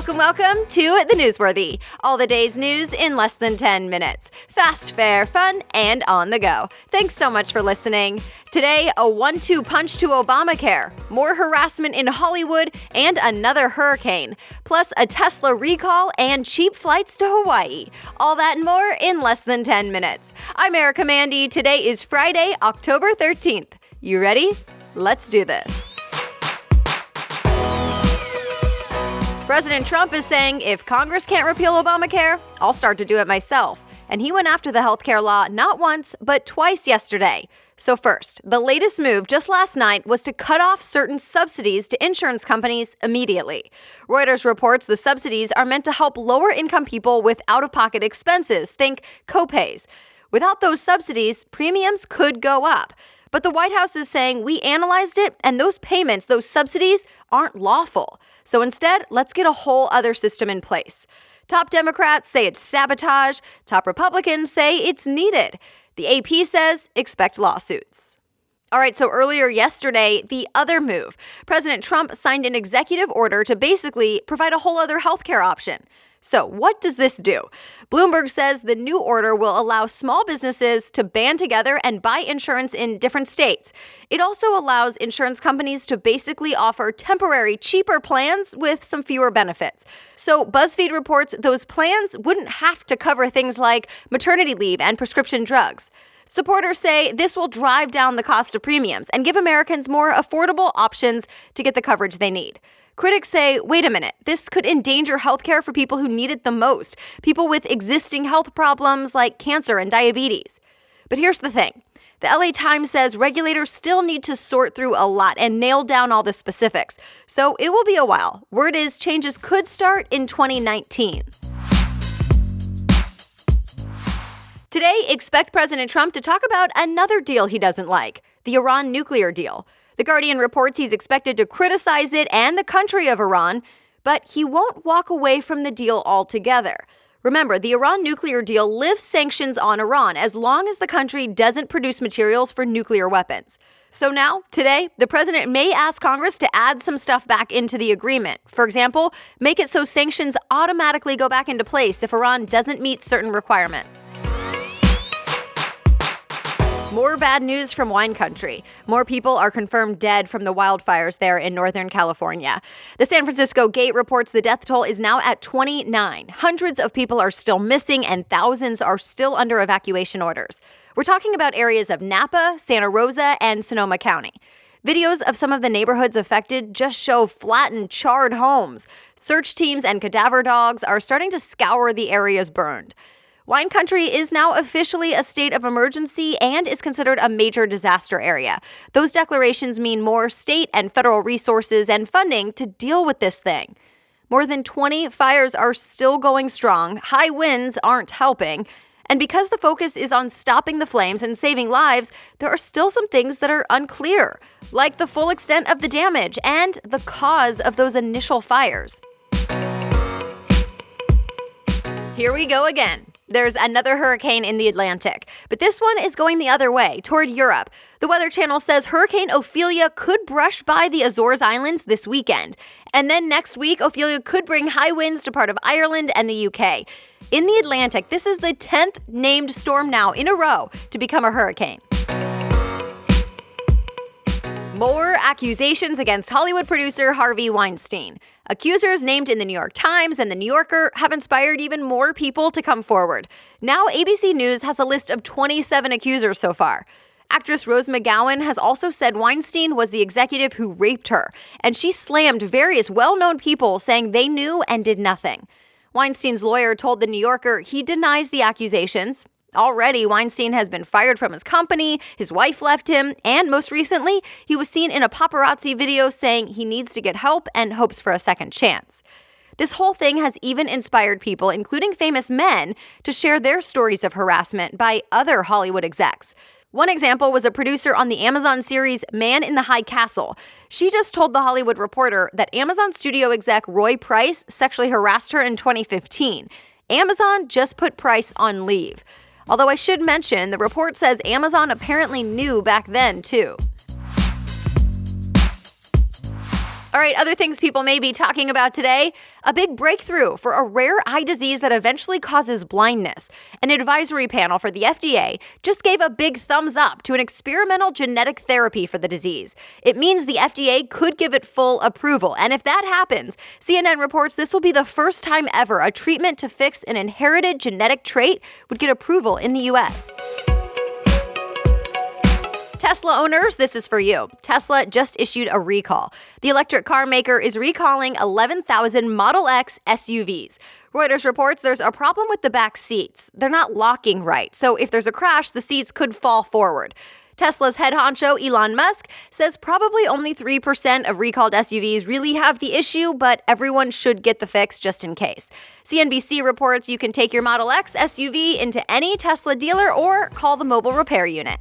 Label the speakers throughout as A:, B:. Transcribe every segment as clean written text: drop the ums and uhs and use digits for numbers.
A: Welcome to The Newsworthy. All the day's news in less than 10 minutes. Fast, fair, fun, and on the go. Thanks so much for listening. Today, a 1-2 punch to Obamacare, more harassment in Hollywood, and another hurricane. Plus, a Tesla recall and cheap flights to Hawaii. All that and more in less than 10 minutes. I'm Erica Mandy. Today is Friday, October 13th. You ready? Let's do this. President Trump is saying if Congress can't repeal Obamacare, I'll start to do it myself. And he went after the healthcare law not once, but twice yesterday. So first, the latest move just last night was to cut off certain subsidies to insurance companies immediately. Reuters reports the subsidies are meant to help lower-income people with out-of-pocket expenses, think copays. Without those subsidies, premiums could go up. But the White House is saying we analyzed it, and those payments, those subsidies, aren't lawful. So instead, let's get a whole other system in place. Top Democrats say it's sabotage. Top Republicans say it's needed. The AP says expect lawsuits. All right, so earlier yesterday, the other move. President Trump signed an executive order to basically provide a whole other healthcare option. So what does this do? Bloomberg says the new order will allow small businesses to band together and buy insurance in different states. It also allows insurance companies to basically offer temporary, cheaper plans with some fewer benefits. So BuzzFeed reports those plans wouldn't have to cover things like maternity leave and prescription drugs. Supporters say this will drive down the cost of premiums and give Americans more affordable options to get the coverage they need. Critics say, wait a minute, this could endanger healthcare for people who need it the most, people with existing health problems like cancer and diabetes. But here's the thing. The LA Times says regulators still need to sort through a lot and nail down all the specifics. So it will be a while. Word is changes could start in 2019. Today, expect President Trump to talk about another deal he doesn't like, the Iran nuclear deal. The Guardian reports he's expected to criticize it and the country of Iran, but he won't walk away from the deal altogether. Remember, the Iran nuclear deal lifts sanctions on Iran as long as the country doesn't produce materials for nuclear weapons. So now, today, the president may ask Congress to add some stuff back into the agreement. For example, make it so sanctions automatically go back into place if Iran doesn't meet certain requirements. More bad news from wine country. More people are confirmed dead from the wildfires there in Northern California. The San Francisco Gate reports the death toll is now at 29. Hundreds of people are still missing and thousands are still under evacuation orders. We're talking about areas of Napa, Santa Rosa, and Sonoma County. Videos of some of the neighborhoods affected just show flattened, charred homes. Search teams and cadaver dogs are starting to scour the areas burned. Wine country is now officially a state of emergency and is considered a major disaster area. Those declarations mean more state and federal resources and funding to deal with this thing. More than 20 fires are still going strong. High winds aren't helping. And because the focus is on stopping the flames and saving lives, there are still some things that are unclear, like the full extent of the damage and the cause of those initial fires. Here we go again. There's another hurricane in the Atlantic, but this one is going the other way, toward Europe. The Weather Channel says Hurricane Opilio could brush by the Azores Islands this weekend. And then next week, Opilio could bring high winds to part of Ireland and the UK. In the Atlantic, this is the 10th named storm now in a row to become a hurricane. More accusations against Hollywood producer Harvey Weinstein. Accusers named in the New York Times and the New Yorker have inspired even more people to come forward. Now ABC News has a list of 27 accusers so far. Actress Rose McGowan has also said Weinstein was the executive who raped her, and she slammed various well-known people saying they knew and did nothing. Weinstein's lawyer told the New Yorker he denies the accusations. Already, Weinstein has been fired from his company, his wife left him, and most recently, he was seen in a paparazzi video saying he needs to get help and hopes for a second chance. This whole thing has even inspired people, including famous men, to share their stories of harassment by other Hollywood execs. One example was a producer on the Amazon series Man in the High Castle. She just told The Hollywood Reporter that Amazon studio exec Roy Price sexually harassed her in 2015. Amazon just put Price on leave. Although I should mention, the report says Amazon apparently knew back then, too. All right, other things people may be talking about today. A big breakthrough for a rare eye disease that eventually causes blindness. An advisory panel for the FDA just gave a big thumbs up to an experimental genetic therapy for the disease. It means the FDA could give it full approval. And if that happens, CNN reports this will be the first time ever a treatment to fix an inherited genetic trait would get approval in the U.S. Tesla owners, this is for you. Tesla just issued a recall. The electric car maker is recalling 11,000 Model X SUVs. Reuters reports there's a problem with the back seats. They're not locking right, so if there's a crash, the seats could fall forward. Tesla's head honcho, Elon Musk, says probably only 3% of recalled SUVs really have the issue, but everyone should get the fix just in case. CNBC reports you can take your Model X SUV into any Tesla dealer or call the mobile repair unit.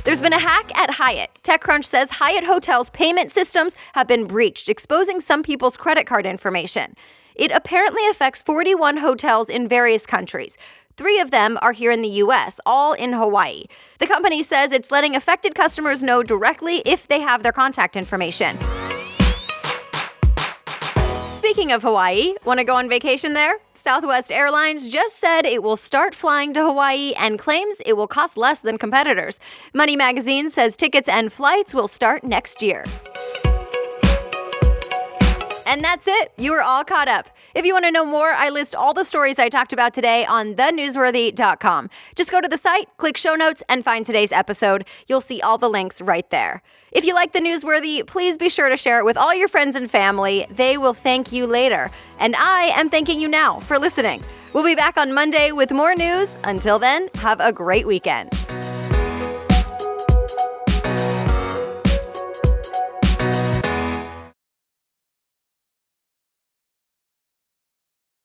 A: There's been a hack at Hyatt. TechCrunch says Hyatt Hotels' payment systems have been breached, exposing some people's credit card information. It apparently affects 41 hotels in various countries. 3 of them are here in the U.S., all in Hawaii. The company says it's letting affected customers know directly if they have their contact information. Speaking of Hawaii, want to go on vacation there? Southwest Airlines just said it will start flying to Hawaii and claims it will cost less than competitors. Money Magazine says tickets and flights will start next year. And that's it. You are all caught up. If you want to know more, I list all the stories I talked about today on thenewsworthy.com. Just go to the site, click show notes, and find today's episode. You'll see all the links right there. If you like The Newsworthy, please be sure to share it with all your friends and family. They will thank you later. And I am thanking you now for listening. We'll be back on Monday with more news. Until then, have a great weekend.